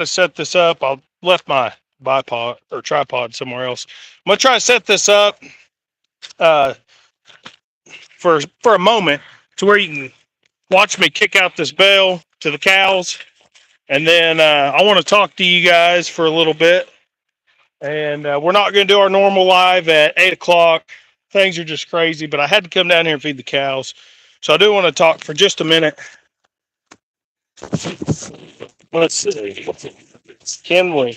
to set this up. I left my bipod or tripod somewhere else. I'm gonna try to set this up uh, for a moment to where you can watch me kick out this bale to the cows, and then I want to talk to you guys for a little bit. And we're not going to do our normal live at 8 o'clock. Things are just crazy, but I had to come down here and feed the cows, so I do want to talk for just a minute. Let's see. Can we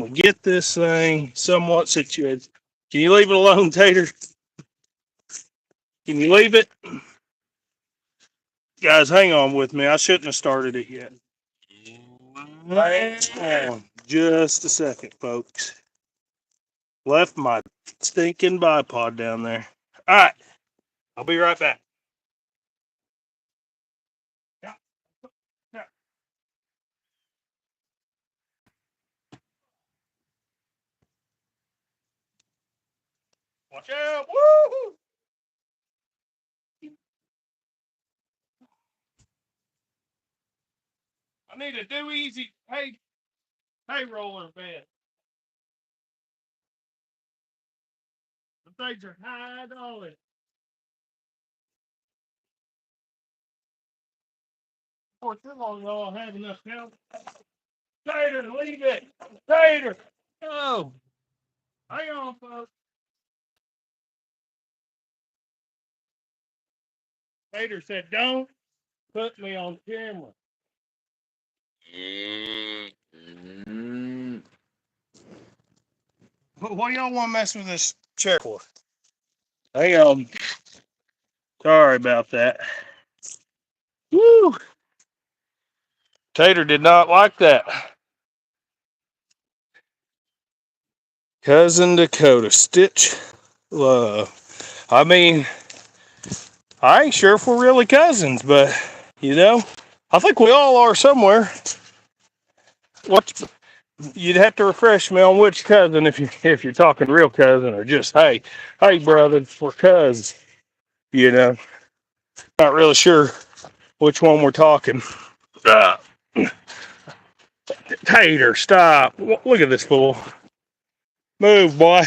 get this thing somewhat situated? Can you leave it alone, Tater? Can you leave it? Guys, hang on with me. I shouldn't have started it yet. Hang on just a second, folks. Left my stinking bipod down there. All right. I'll be right back. Watch out. Woo! I need a do easy hay roller bed. The things are $9. For too long, I'll have enough now. Tater, leave it. Tater. Oh, hang on, folks. Tater said, don't put me on camera. What do y'all want to mess with this chair for? Hang on. Sorry about that. Woo! Tater did not like that. Cousin Dakota, Stitch Love. I mean, I ain't sure if we're really cousins, but I think we all are somewhere. You'd have to refresh me on which cousin if you're talking real cousin or just hey brother, we're cousins. Not really sure which one we're talking. Uh, Tater, stop! Look at this fool. Move, boy.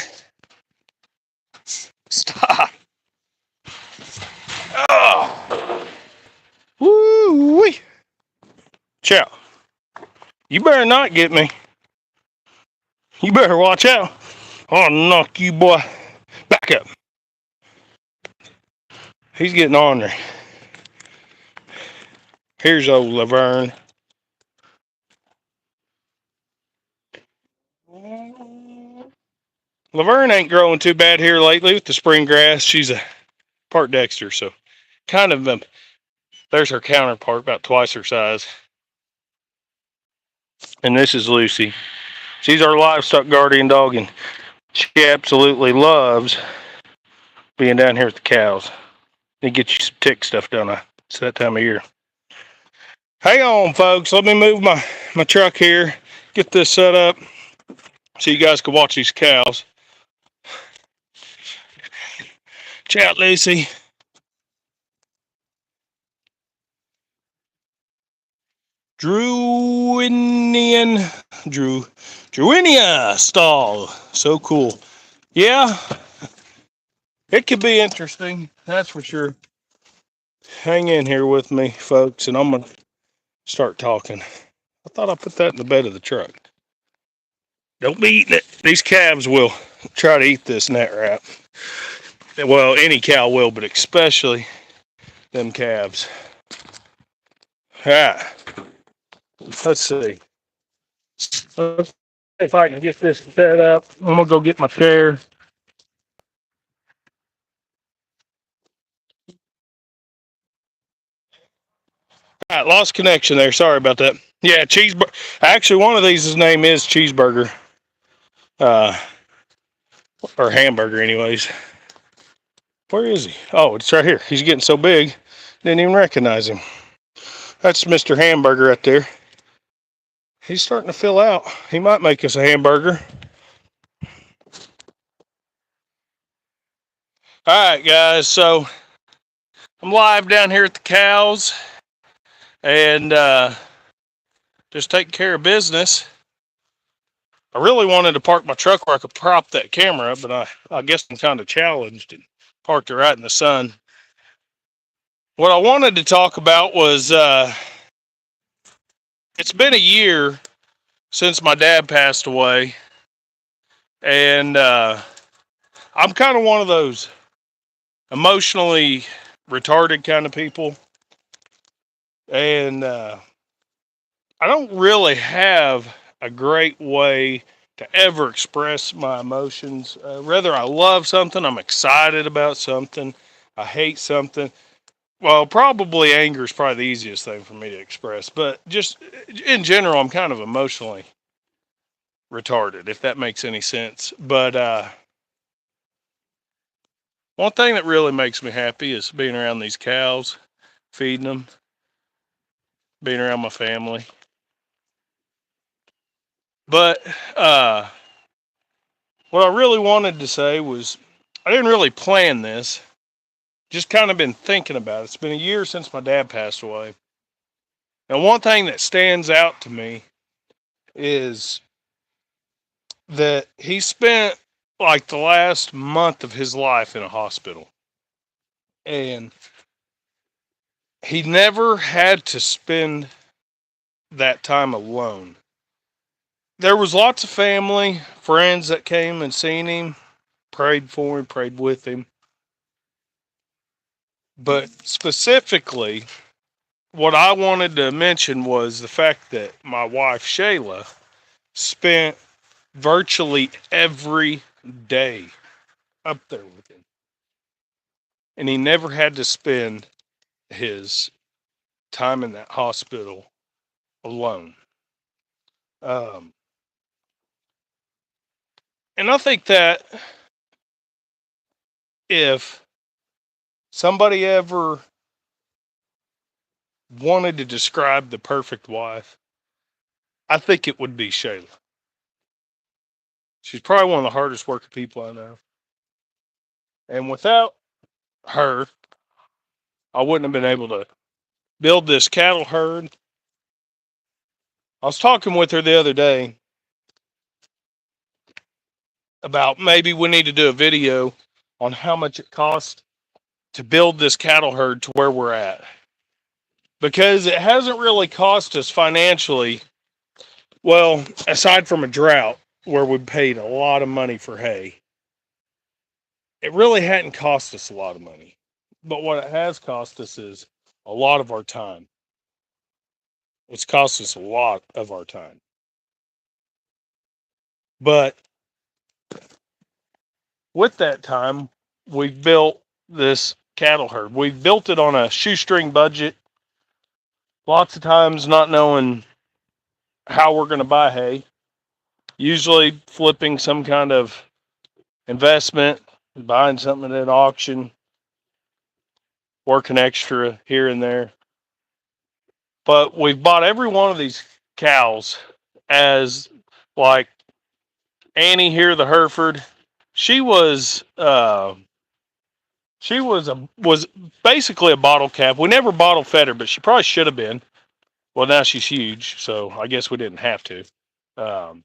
Stop. Oh. Woo-wee. Chow. You better not get me. You better watch out. I'll knock you, boy. Back up. He's getting on there. Here's old Laverne. Laverne ain't growing too bad here lately with the spring grass. She's a part Dexter, so kind of there's her counterpart, about twice her size. And this is Lucy. She's our livestock guardian dog, and she absolutely loves being down here with the cows. They get you some tick stuff, don't I? It's that time of year. Hang on, folks. Let me move my truck here, get this set up so you guys can watch these cows. Chat, Lucy. Druinia stall. So cool. Yeah, it could be interesting. That's for sure. Hang in here with me, folks, and I'm going to start talking. I thought I put that in the bed of the truck. Don't be eating it. These calves will try to eat this net wrap. Well, any cow will, but especially them calves. All right. Let's see. Let's see if I can get this set up. I'm going to go get my chair. All right, lost connection there. Sorry about that. Yeah, cheeseburger. Actually, one of these, his name is Cheeseburger. Or hamburger, anyways. Where is he? Oh, it's right here. He's getting so big, didn't even recognize him. That's Mr. Hamburger right there. He's starting to fill out. He might make us a hamburger. All right, guys. So I'm live down here at the cows, and just taking care of business. I really wanted to park my truck where I could prop that camera up, but I guess I'm kind of challenged and parked it right in the sun. What I wanted to talk about was it's been a year since my dad passed away, and I'm kind of one of those emotionally retarded kind of people, and I don't really have a great way to ever express my emotions. Whether I love something, I'm excited about something, I hate something. Well, probably anger is probably the easiest thing for me to express, but just in general, I'm kind of emotionally retarded, if that makes any sense. But one thing that really makes me happy is being around these cows, feeding them, being around my family. But what I really wanted to say was I didn't really plan this, just kind of been thinking about it. It's been a year since my dad passed away. And one thing that stands out to me is that he spent like the last month of his life in a hospital. And he never had to spend that time alone. There was lots of family, friends that came and seen him, prayed for him, prayed with him. But specifically, what I wanted to mention was the fact that my wife, Shayla, spent virtually every day up there with him. And he never had to spend his time in that hospital alone. Um, and I think that if somebody ever wanted to describe the perfect wife, I think it would be Shayla. She's probably one of the hardest working people I know. And without her, I wouldn't have been able to build this cattle herd. I was talking with her the other day about maybe we need to do a video on how much it costs to build this cattle herd to where we're at. Because it hasn't really cost us financially, well, aside from a drought where we paid a lot of money for hay. It really hadn't cost us a lot of money. But what it has cost us is a lot of our time. It's cost us a lot of our time. But with that time, we've built this cattle herd. We've built it on a shoestring budget. Lots of times not knowing how we're going to buy hay. Usually flipping some kind of investment, buying something at an auction, working extra here and there. But we've bought every one of these cows as like Annie here, the Hereford. She was was basically a bottle calf. We never bottle fed her, but she probably should have been. Well, now she's huge, so I guess we didn't have to. Um,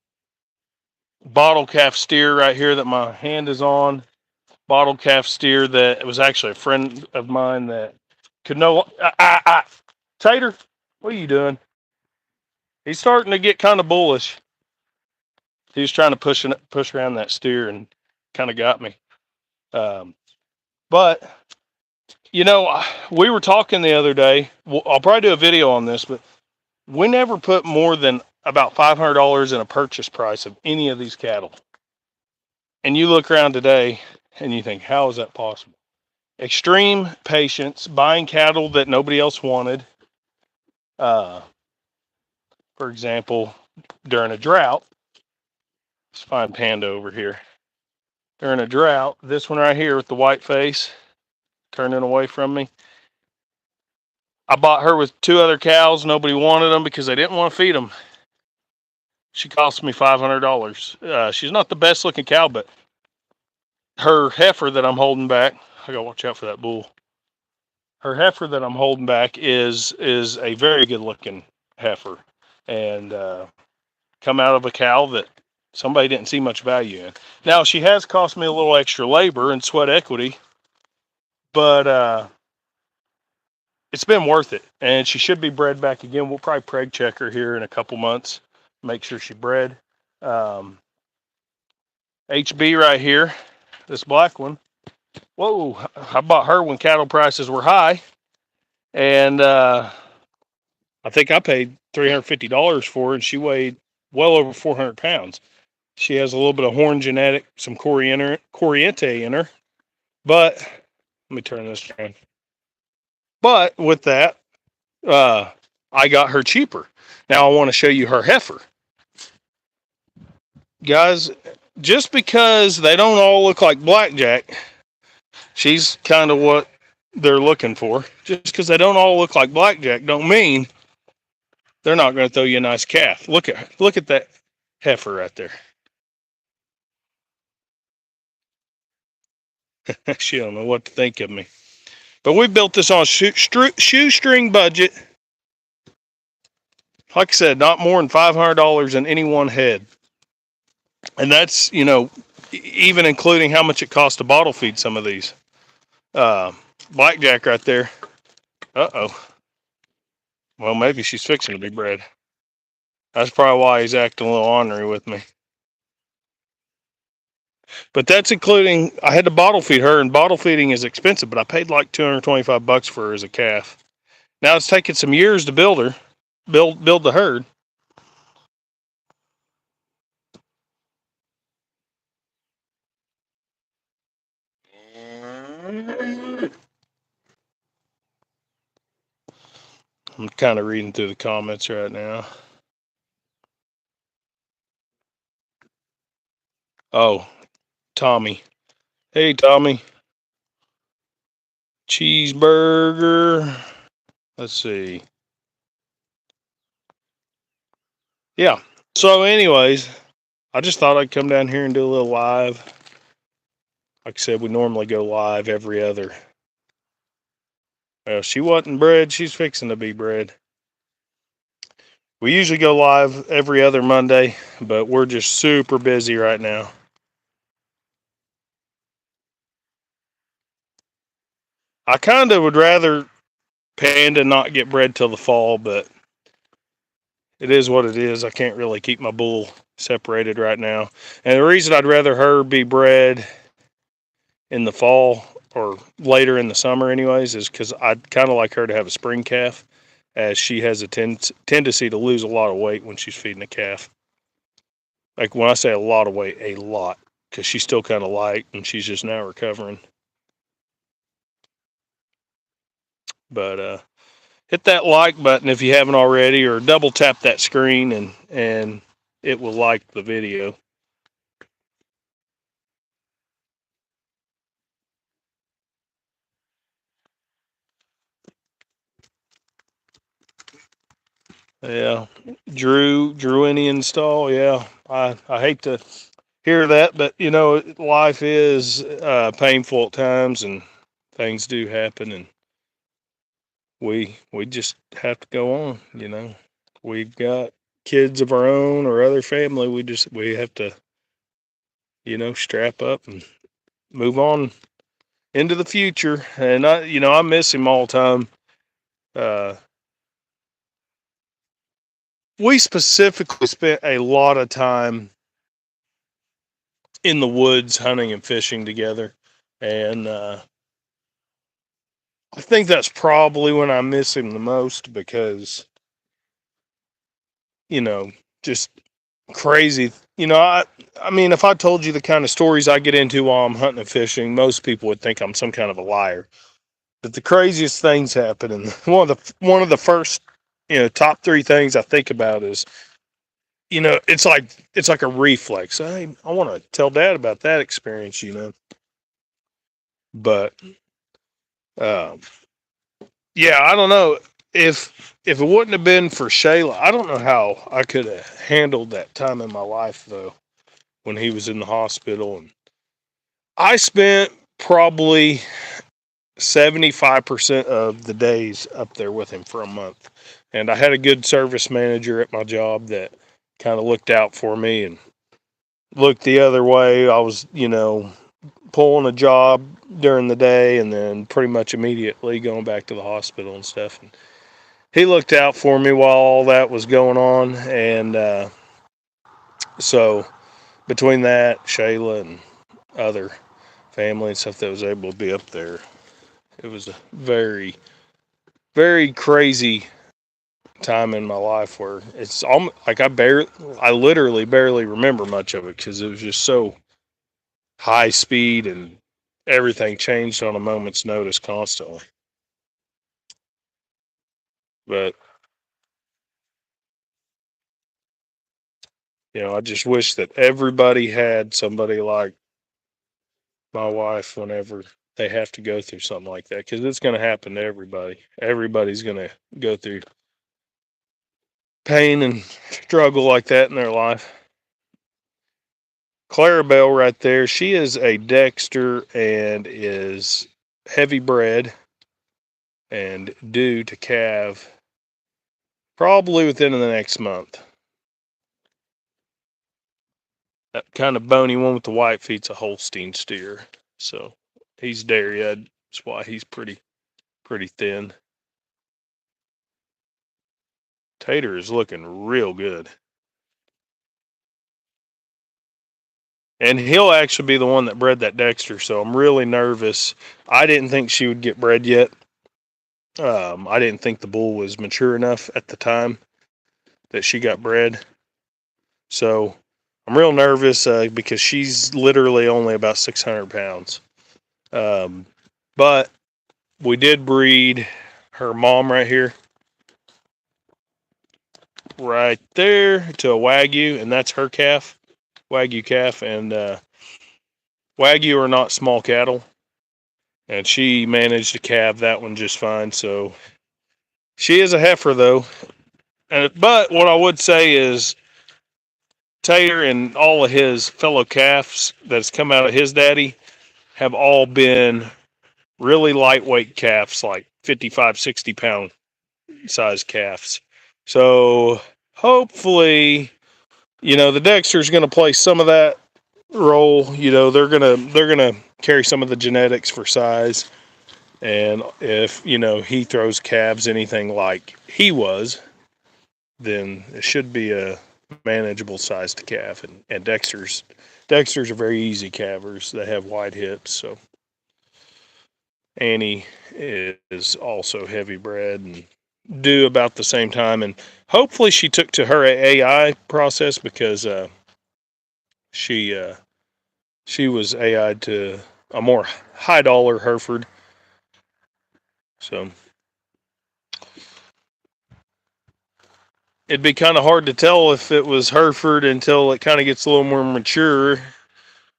Bottle calf steer right here that my hand is on. Bottle calf steer that was actually a friend of mine that could know. Tater, what are you doing? He's starting to get kind of bullish. He was trying to push around that steer and kind of got me. But we were talking the other day. I'll probably do a video on this, but we never put more than about $500 in a purchase price of any of these cattle. And you look around today and you think, how is that possible? Extreme patience, buying cattle that nobody else wanted. For example, during a drought, let's find Panda over here. During a drought, this one right here with the white face turning away from me. I bought her with 2 other cows. Nobody wanted them because they didn't want to feed them. She cost me $500. She's not the best looking cow, but her heifer that I'm holding back, I gotta watch out for that bull. Her heifer that I'm holding back is a very good looking heifer. and come out of a cow that somebody didn't see much value in. Now, she has cost me a little extra labor and sweat equity, but it's been worth it. And she should be bred back again. We'll probably preg check her here in a couple months, make sure she bred. HB right here, this black one. Whoa, I bought her when cattle prices were high, and I think I paid $350 for her, and she weighed well over 400 pounds. She has a little bit of horn genetic, some Corriente in her, but let me turn this around. But with that, I got her cheaper. Now I want to show you her heifer. Guys, just because they don't all look like Blackjack, she's kind of what they're looking for. Just because they don't all look like Blackjack don't mean they're not going to throw you a nice calf. Look at that heifer right there. She don't know what to think of me. But we built this on a shoestring budget. Like I said, not more than $500 in any one head. And that's, even including how much it costs to bottle feed some of these. Blackjack right there. Uh-oh. Well, maybe she's fixing to be bred. That's probably why he's acting a little ornery with me. But that's including, I had to bottle feed her, and bottle feeding is expensive, but I paid like $225 for her as a calf. Now it's taken some years to build her, build the herd. I'm kind of reading through the comments right now. Oh, Tommy. Hey, Tommy. Cheeseburger. Let's see. Yeah. So anyways, I just thought I'd come down here and do a little live. Like I said, we normally go live every other. Well, she wasn't bred. She's fixing to be bred. We usually go live every other Monday, but we're just super busy right now. I kind of would rather Panda not get bred till the fall, but it is what it is. I can't really keep my bull separated right now. And the reason I'd rather her be bred in the fall or later in the summer anyways is because I'd kind of like her to have a spring calf, as she has a tendency to lose a lot of weight when she's feeding a calf. Like when I say a lot of weight, a lot, because she's still kind of light and she's just now recovering. But hit that like button if you haven't already, or double tap that screen and it will like the video. Yeah, Drew any install. Yeah, I hate to hear that, but life is painful at times, and things do happen, and we just have to go on. We've got kids of our own or other family. We have to strap up and move on into the future. And I miss him all the time. We specifically spent a lot of time in the woods hunting and fishing together, and I think that's probably when I miss him the most, because just crazy. I mean, if I told you the kind of stories I get into while I'm hunting and fishing, most people would think I'm some kind of a liar. But the craziest things happen, and one of the first top three things I think about is, it's like a reflex. I want to tell Dad about that experience, but yeah, I don't know if it wouldn't have been for Shayla. I don't know how I could have handled that time in my life though, when he was in the hospital, and I spent probably 75% of the days up there with him for a month. And I had a good service manager at my job that kind of looked out for me and looked the other way. I was, pulling a job during the day and then pretty much immediately going back to the hospital and stuff. And he looked out for me while all that was going on. And so between that, Shayla and other family and stuff that was able to be up there, it was a very, very crazy time in my life where it's almost like I literally barely remember much of it because it was just so high speed and everything changed on a moment's notice constantly. But I just wish that everybody had somebody like my wife whenever they have to go through something like that because it's going to happen to everybody. Everybody's going to go through pain and struggle like that in their life. Clarabelle right there, she is a Dexter and is heavy bred and due to calve probably within the next month. That kind of bony one with the white feet's a Holstein steer. So he's dairy. That's why he's pretty thin. Tater is looking real good. And he'll actually be the one that bred that Dexter, so I'm really nervous. I didn't think she would get bred yet. I didn't think the bull was mature enough at the time that she got bred. So I'm real nervous because she's literally only about 600 pounds. But we did breed her mom right here, right there, to a Wagyu, and that's her calf, Wagyu calf. And Wagyu are not small cattle, and she managed to calve that one just fine. So she is a heifer, though. But what I would say is Tater and all of his fellow calves that's come out of his daddy have all been really lightweight calves, like 55, 60-pound size calves. So hopefully, the Dexter's going to play some of that role. They're gonna carry some of the genetics for size. And if, he throws calves anything like he was, then it should be a manageable sized calf. And Dexter's are very easy calvers. They have wide hips. So Annie is also heavy bred and due about the same time. And hopefully she took to her AI process because she was AI'd to a more high dollar Hereford. So it'd be kind of hard to tell if it was Hereford until it kind of gets a little more mature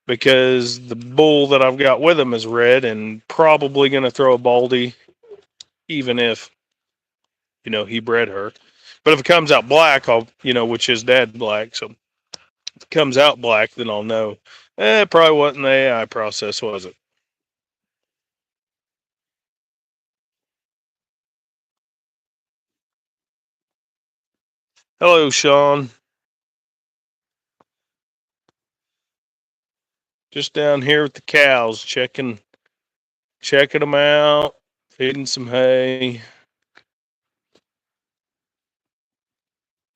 because the bull that I've got with him is red and probably going to throw a baldy even if, he bred her. But if it comes out black, which his dad black. So if it comes out black, then I'll know. It probably wasn't the AI process, was it? Hello, Sean. Just down here with the cows, checking them out, feeding some hay,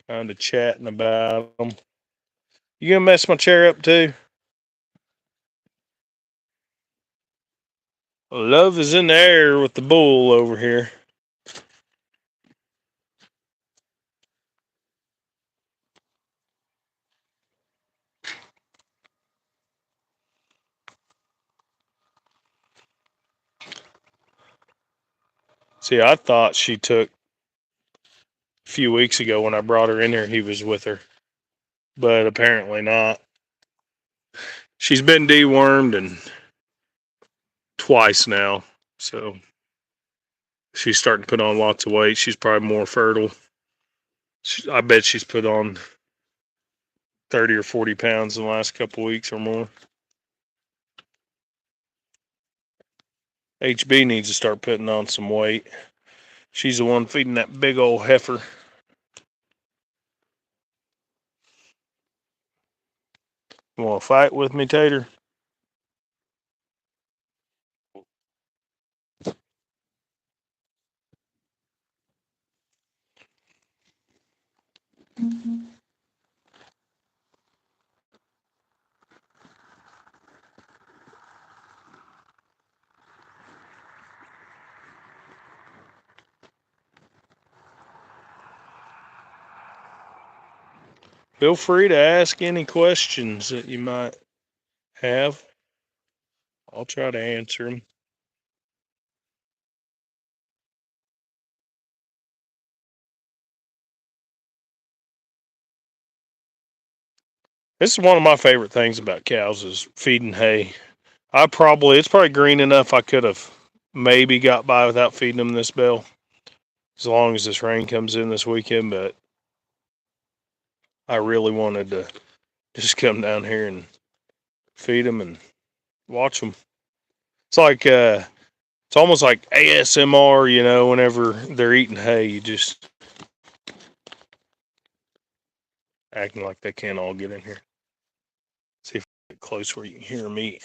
kind of chatting about them. You gonna mess my chair up too? Love is in the air with the bull over here. See, I thought she took a few weeks ago when I brought her in here, he was with her, but apparently not. She's been dewormed and twice now, so she's starting to put on lots of weight. She's probably more fertile. I bet she's put on 30 or 40 pounds in the last couple weeks or more. HB needs to start putting on some weight. She's the one feeding that big old heifer. You want to fight with me, Tater? Feel free to ask any questions that you might have. I'll try to answer them. This is one of my favorite things about cows is feeding hay. It's probably green enough I could have maybe got by without feeding them this bale, as long as this rain comes in this weekend, but I really wanted to just come down here and feed them and watch them. It's like it's almost like ASMR, whenever they're eating hay, you just acting like they can't all get in here. See if I get close where you can hear them eat.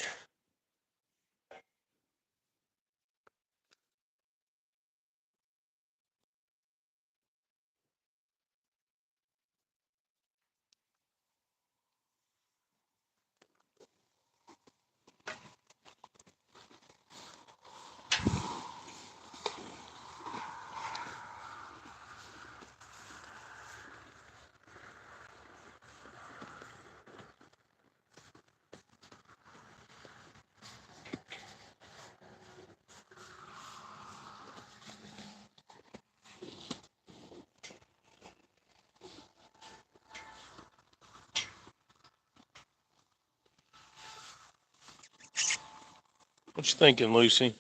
What you thinking, Lucy?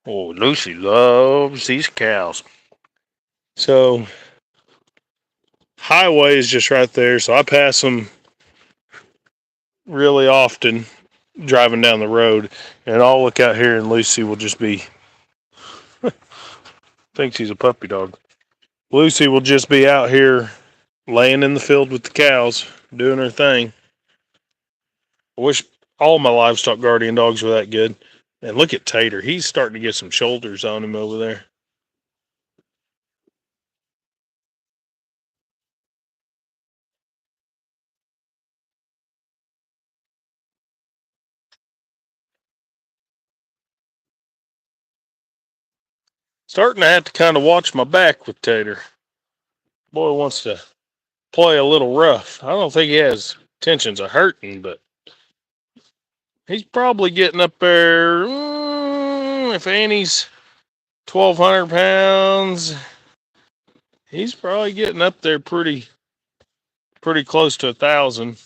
Oh, Lucy loves these cows. So, highway is just right there, so I pass them really often driving down the road, and I'll look out here, and Lucy will just be thinks he's a puppy dog. Lucy will just be out here laying in the field with the cows, doing her thing. I wish all my livestock guardian dogs were that good. And look at Tater. He's starting to get some shoulders on him over there. Starting to have to kind of watch my back with Tater. Boy wants to play a little rough. I don't think he has intentions of hurting, but he's probably getting up there. If Annie's 1,200 pounds, he's probably getting up there pretty close to 1,000.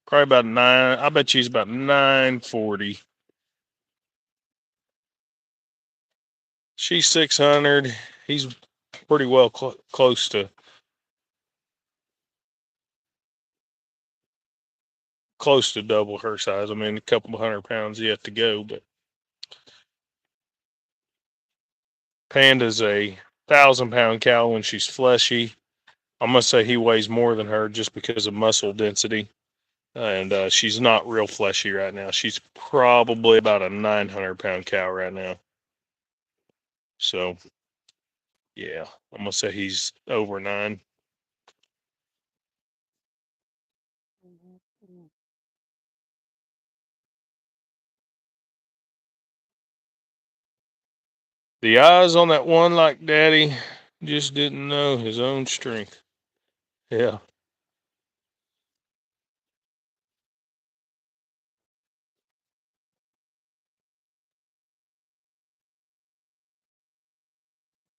Probably about 9. I bet she's about 940. She's 600. He's pretty well close to double her size. I mean, a couple 100 pounds yet to go, but Panda's a 1,000-pound cow when she's fleshy. I'm gonna say he weighs more than her just because of muscle density, and she's not real fleshy right now. She's probably about a 900-pound cow right now. So, yeah, I'm gonna say he's over 9. The eyes on that one, like Daddy, just didn't know his own strength. Yeah.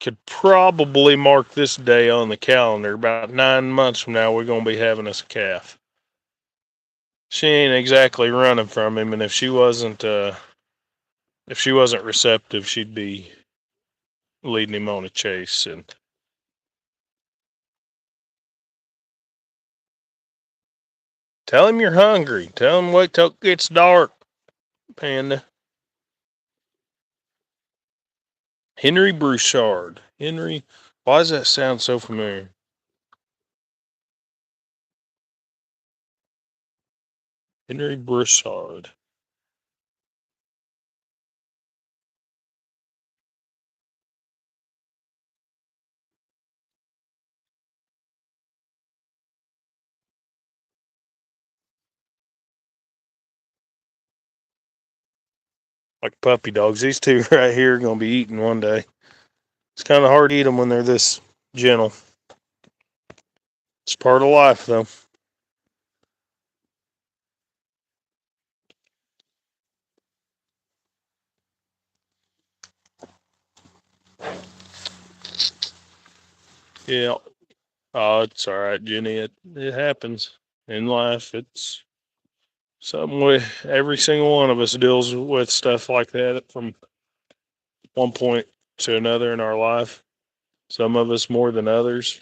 Could probably mark this day on the calendar. About 9 months from now, we're going to be having us a calf. She ain't exactly running from him, and if she wasn't receptive, she'd be leading him on a chase. And tell him you're hungry. Tell him wait till it gets dark, Panda. Henry Broussard. Henry, why does that sound so familiar? Henry Broussard. Like puppy dogs. These two right here are going to be eaten one day. It's kind of hard to eat them when they're this gentle. It's part of life, though. Yeah. Oh, it's all right, Jenny. It happens in life. It's something every single one of us deals with stuff like that from one point to another in our life. Some of us more than others.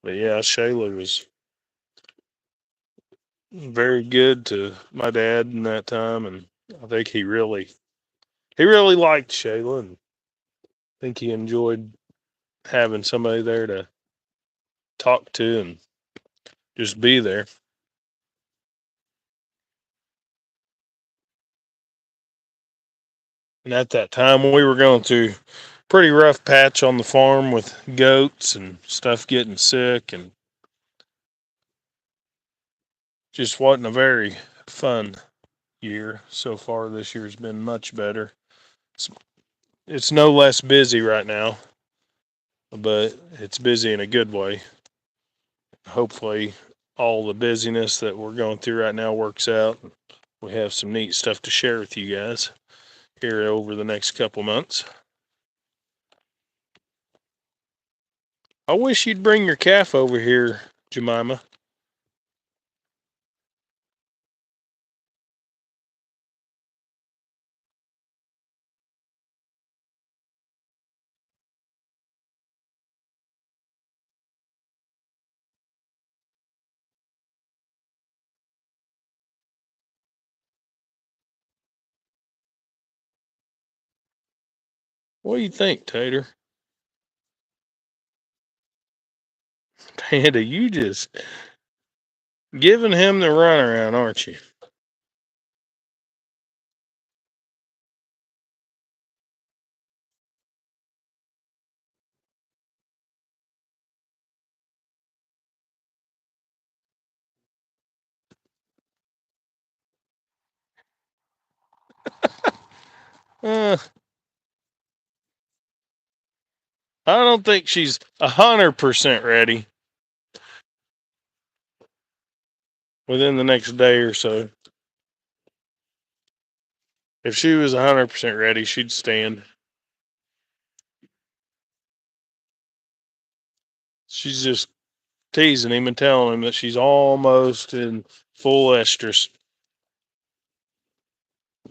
But yeah, Shayla was very good to my dad in that time, and I think he really liked Shayla, and I think he enjoyed having somebody there to talk to and just be there. And at that time, we were going through a pretty rough patch on the farm with goats and stuff getting sick, and just wasn't a very fun year so far. This year's been much better. It's, it's no less busy right now, but it's busy in a good way. Hopefully, all the busyness that we're going through right now works out. We have some neat stuff to share with you guys here over the next couple months. I wish you'd bring your calf over here, Jemima. What do you think, Tater? Panda, you just giving him the runaround, aren't you? Uh, I don't think she's 100% ready within the next day or so. If she was 100% ready, she'd stand. She's just teasing him and telling him that she's almost in full estrus.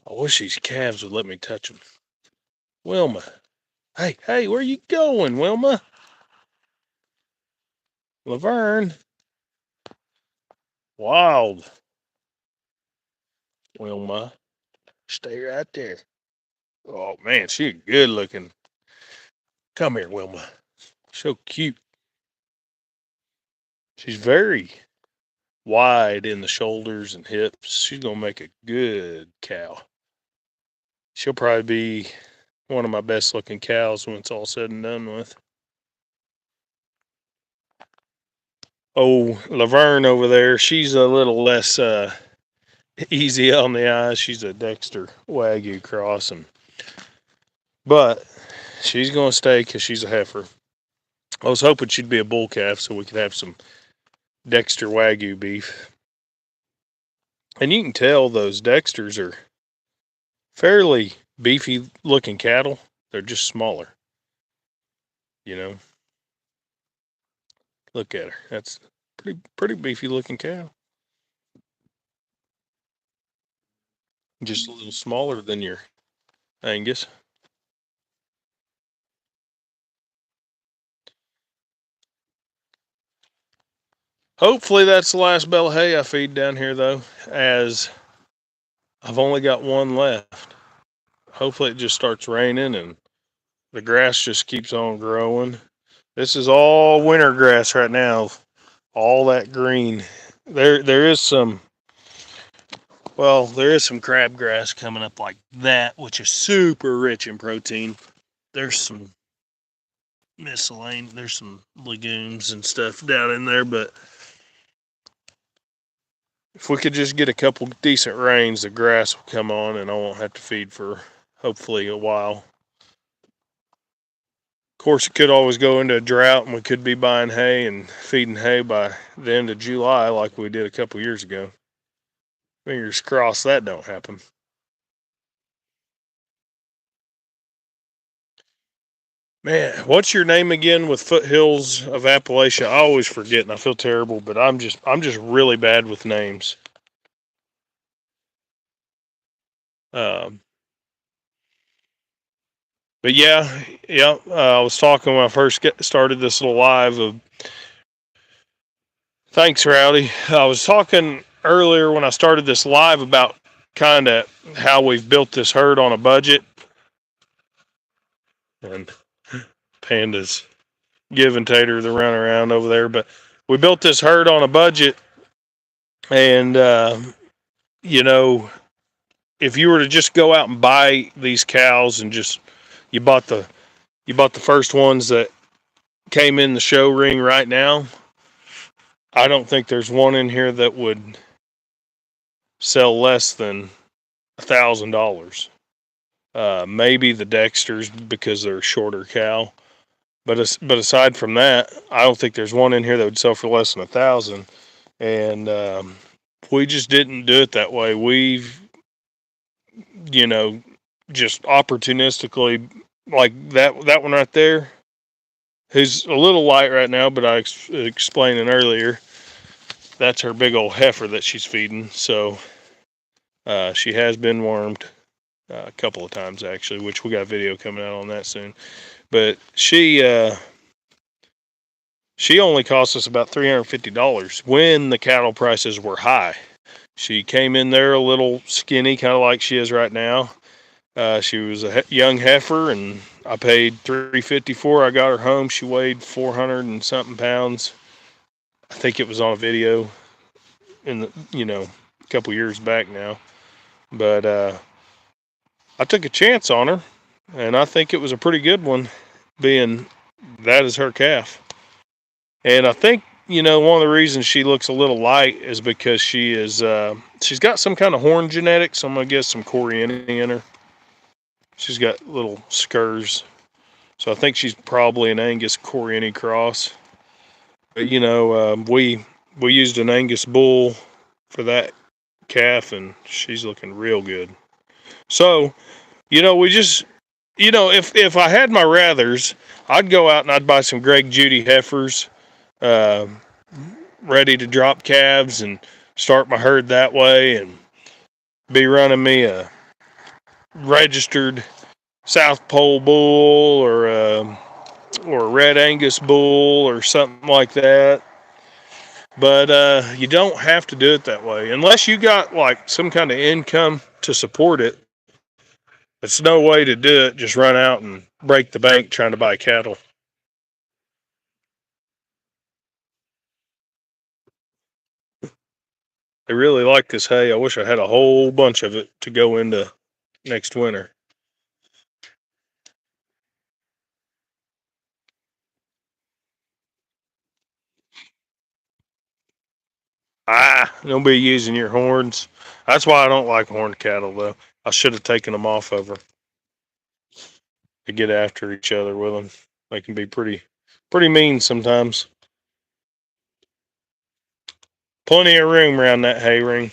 I wish these calves would let me touch them. Wilma. Hey, where you going, Wilma? Laverne. Wild. Wilma. Stay right there. Oh, man, she's good looking. Come here, Wilma. So cute. She's very wide in the shoulders and hips. She's going to make a good cow. She'll probably be one of my best looking cows when it's all said and done with. Oh, Laverne over there, she's a little less easy on the eyes. She's a Dexter Wagyu cross, but she's going to stay because she's a heifer. I was hoping she'd be a bull calf so we could have some Dexter Wagyu beef. And you can tell those Dexters are fairly beefy looking cattle. They're just smaller. You know, look at her. That's pretty beefy looking cow. Just a little smaller than your Angus. Hopefully that's the last bale of hay I feed down here, though, as I've only got one left. Hopefully it just starts raining and The grass just keeps on growing. This is all winter grass right now. All that green. There is some, well, there is some crabgrass coming up like that, which is super rich in protein. There's some miscellaneous, there's some legumes and stuff down in there, but if we could just get a couple decent rains, the grass will come on and I won't have to feed for hopefully a while. Of course, it could always go into a drought and we could be buying hay and feeding hay by the end of July like we did a couple years ago. Fingers crossed that don't happen. Man, what's your name again with Foothills of Appalachia? I always forget and I feel terrible, but I'm just really bad with names. Um, but yeah, I was talking when I first started this little live of. Thanks, Rowdy. I was talking earlier when I started this live about kind of how we've built this herd on a budget, and Panda's giving Tater the run around over there. But we built this herd on a budget, and you know, if you were to just go out and buy these cows and just you bought the first ones that came in the show ring right now, I don't think there's one in here that would sell less than $1,000. Maybe the Dexters because they're a shorter cow, but aside from that, I don't think there's one in here that would sell for less than 1,000. And we just didn't do it that way. We've, just opportunistically, like that one right there, who's a little light right now, but I explained it earlier. That's her big old heifer that she's feeding. So she has been wormed a couple of times actually, which we got a video coming out on that soon. But she only cost us about $350 when the cattle prices were high. She came in there a little skinny, kind of like she is right now. She was a young heifer, and I paid $350 for her. I got her home. She weighed 400 and something pounds. I think it was on a video in the a couple years back now. But I took a chance on her, and I think it was a pretty good one, being that is her calf. And I think, one of the reasons she looks a little light is because she's got some kind of horn genetics. I'm going to get some Coriani in her. She's got little skurs. So I think she's probably an Angus Coriani cross. But, we used an Angus bull for that calf, and she's looking real good. So, we just, if I had my rathers, I'd go out and I'd buy some Greg Judy heifers, ready to drop calves and start my herd that way, and be running me a registered South Pole bull or a Red Angus bull or something like that. But you don't have to do it that way unless you got like some kind of income to support it. It's no way to do it. Just run out and break the bank trying to buy cattle. I really like this hay. I wish I had a whole bunch of it to go into next winter. Don't be using your horns. That's why I don't like horned cattle, though. I should have taken them off of her to get after each other with them. They can be pretty mean sometimes. Plenty of room around that hay ring.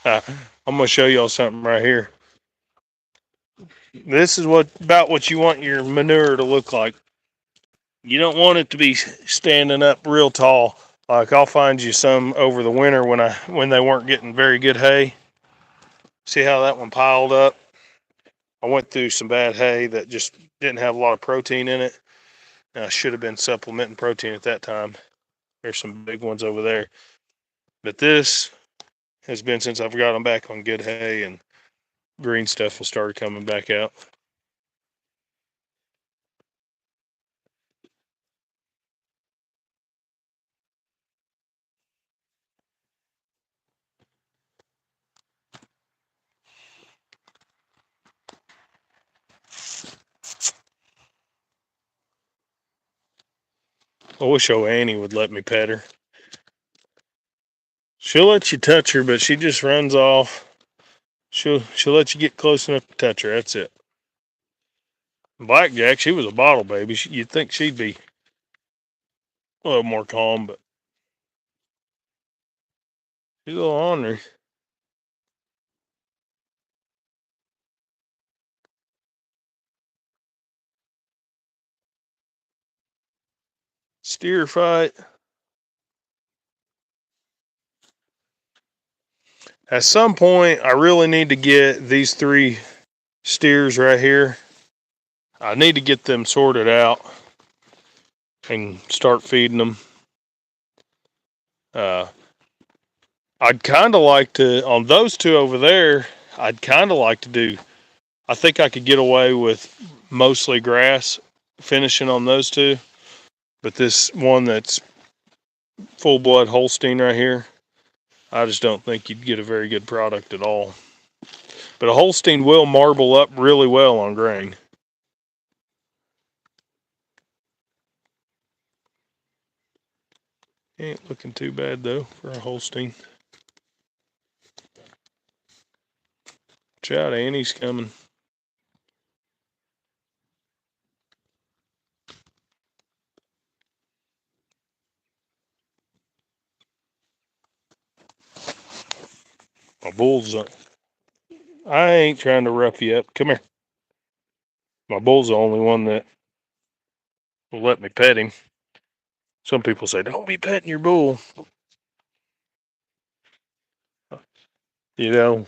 I'm gonna show y'all something right here. This is about what you want your manure to look like. You don't want it to be standing up real tall. Like I'll find you some over the winter when they weren't getting very good hay. See how that one piled up? I went through some bad hay that just didn't have a lot of protein in it. I should have been supplementing protein at that time. There's some big ones over there. But this has been since I've got them back on good hay, and green stuff will start coming back out. I wish old Annie would let me pet her. She'll let you touch her, but she just runs off. She'll let you get close enough to touch her. That's it. Blackjack, she was a bottle baby. You'd think she'd be a little more calm, but she's a little ornery. Steer fight. At some point, I really need to get these 3 steers right here. I need to get them sorted out and start feeding them. I'd kind of like to, on those 2 over there, I'd kind of like to do, I think I could get away with mostly grass finishing on those 2. But this one that's full blood Holstein right here, I just don't think you'd get a very good product at all. But a Holstein will marble up really well on grain. Ain't looking too bad though for a Holstein. Watch out, Annie's coming. My bull's up. I ain't trying to rough you up. Come here. My bull's the only one that will let me pet him. Some people say, don't be petting your bull. You know,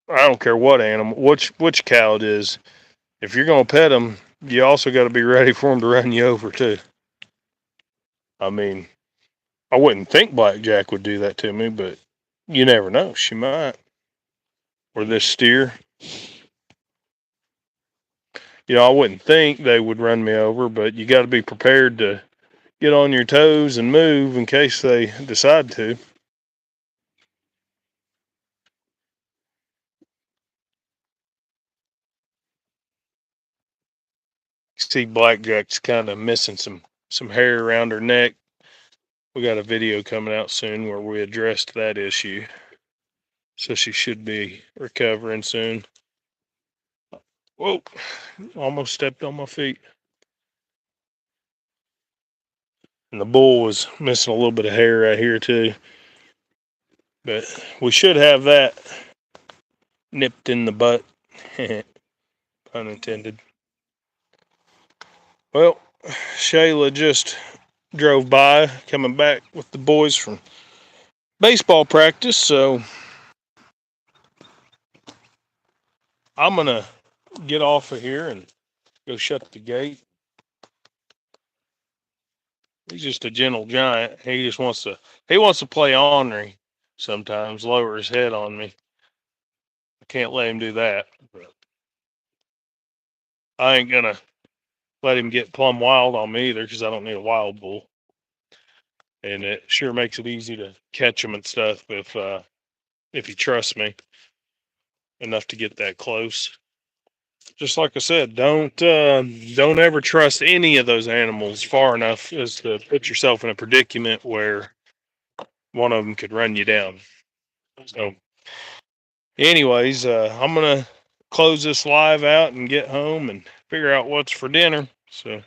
I don't care what animal, which cow it is. If you're going to pet them, you also got to be ready for them to run you over too. I mean, I wouldn't think Blackjack would do that to me, but you never know. She might. Or this steer. I wouldn't think they would run me over, but you got to be prepared to get on your toes and move in case they decide to. See, Blackjack's kind of missing some hair around her neck. We got a video coming out soon where we addressed that issue. So she should be recovering soon. Whoa, almost stepped on my feet. And the bull was missing a little bit of hair right here too. But we should have that nipped in the butt. Pun intended. Well, Shayla just drove by coming back with the boys from baseball practice, so I'm going to get off of here and go shut the gate. He's just a gentle giant. He wants to play ornery sometimes, lower his head on me. I can't let him do that. But I ain't gonna let him get plumb wild on me either, because I don't need a wild bull. And it sure makes it easy to catch him and stuff if he trusts me enough to get that close. Just like I said, don't ever trust any of those animals far enough as to put yourself in a predicament where one of them could run you down. So, anyways, I'm gonna close this live out and get home and figure out what's for dinner. So,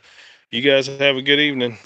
you guys have a good evening.